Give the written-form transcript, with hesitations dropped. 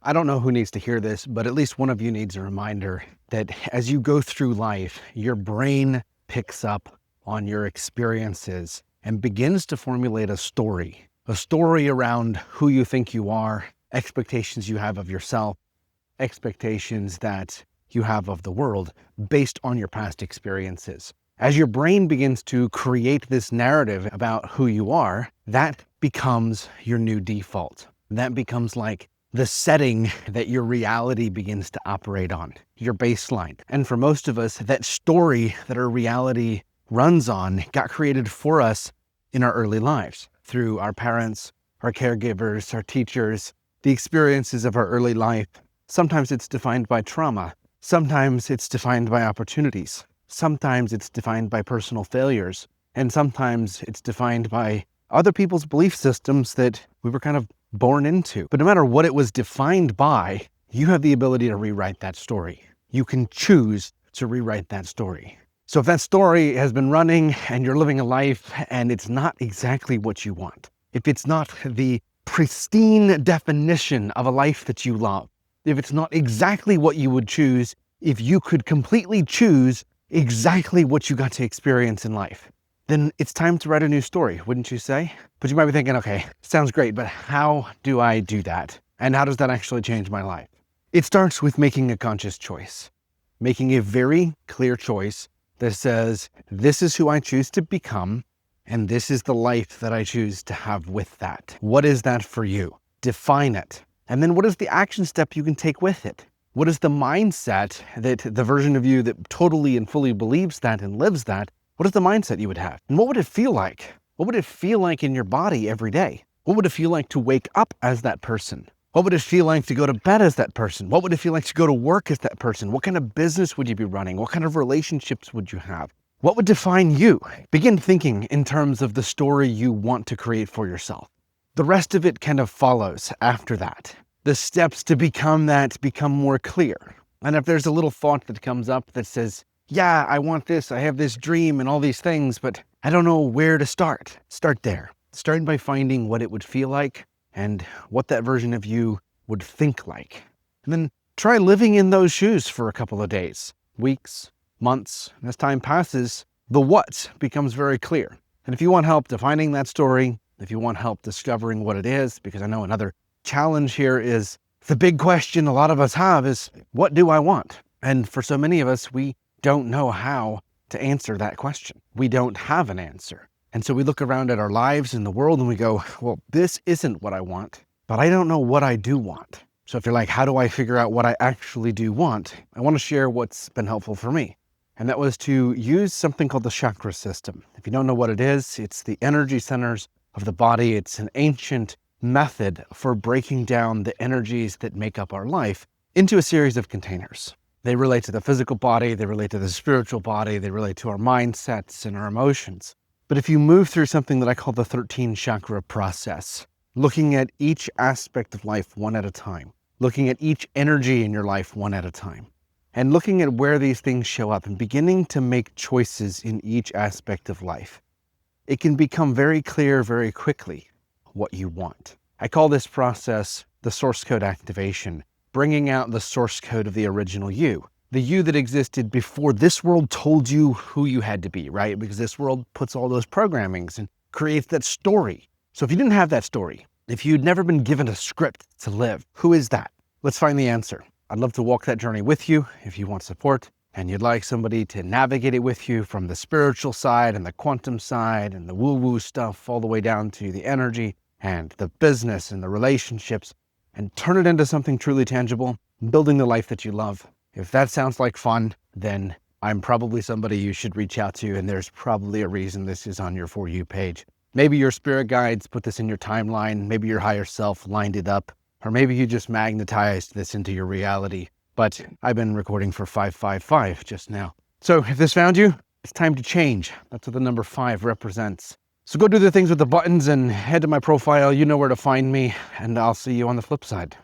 I don't know who needs to hear this, but at least one of you needs a reminder that as you go through life, your brain picks up on your experiences and begins to formulate a story around who you think you are, expectations you have of yourself, expectations that you have of the world based on your past experiences. As your brain begins to create this narrative about who you are, that becomes your new default. That becomes like the setting that your reality begins to operate on, your baseline. And for most of us, that story that our reality runs on got created for us in our early lives through our parents, our caregivers, our teachers, the experiences of our early life. Sometimes it's defined by trauma. Sometimes it's defined by opportunities. Sometimes it's defined by personal failures. And sometimes it's defined by other people's belief systems that we were kind of born into. But no matter what it was defined by, you have the ability to rewrite that story. You can choose to rewrite that story. So if that story has been running and you're living a life and it's not exactly what you want, if it's not the pristine definition of a life that you love, if it's not exactly what you would choose, if you could completely choose exactly what you got to experience in life, then it's time to write a new story, wouldn't you say? But you might be thinking, okay, sounds great, but how do I do that? And how does that actually change my life? It starts with making a conscious choice, making a very clear choice that says, this is who I choose to become, and this is the life that I choose to have with that. What is that for you? Define it. And then what is the action step you can take with it? What is the mindset that the version of you that totally and fully believes that and lives that, what is the mindset you would have? And what would it feel like? What would it feel like in your body every day? What would it feel like to wake up as that person? What would it feel like to go to bed as that person? What would it feel like to go to work as that person? What kind of business would you be running? What kind of relationships would you have? What would define you? Begin thinking in terms of the story you want to create for yourself. The rest of it kind of follows after that. The steps to become that become more clear. And if there's a little thought that comes up that says, yeah, I want this, I have this dream and all these things, but I don't know where to start. Start there. Start by finding what it would feel like and what that version of you would think like. And then try living in those shoes for a couple of days, weeks, months. And as time passes, the what becomes very clear. And if you want help defining that story, if you want help discovering what it is, because I know another challenge here is the big question a lot of us have is, what do I want? And for so many of us, we don't know how to answer that question. We don't have an answer. And so we look around at our lives and the world and we go, well, this isn't what I want, but I don't know what I do want. So if you're like, how do I figure out what I actually do want? I want to share what's been helpful for me. And that was to use something called the chakra system. If you don't know what it is, it's the energy centers of the body. It's an ancient method for breaking down the energies that make up our life into a series of containers. They relate to the physical body, they relate to the spiritual body, they relate to our mindsets and our emotions. But if you move through something that I call the 13 chakra process, looking at each aspect of life one at a time, looking at each energy in your life one at a time, and looking at where these things show up and beginning to make choices in each aspect of life, it can become very clear very quickly what you want. I call this process the source code activation, bringing out the source code of the original you, the you that existed before this world told you who you had to be, right? Because this world puts all those programmings and creates that story. So if you didn't have that story, if you'd never been given a script to live, who is that? Let's find the answer. I'd love to walk that journey with you if you want support and you'd like somebody to navigate it with you from the spiritual side and the quantum side and the woo-woo stuff all the way down to the energy and the business and the relationships, and turn it into something truly tangible, building the life that you love. If that sounds like fun, then I'm probably somebody you should reach out to, and there's probably a reason this is on your For You page. Maybe your spirit guides put this in your timeline, maybe your higher self lined it up, or maybe you just magnetized this into your reality. But I've been recording for 555 just now. So if this found you, it's time to change. That's what the number 5 represents. So go do the things with the buttons and head to my profile. You know where to find me, and I'll see you on the flip side.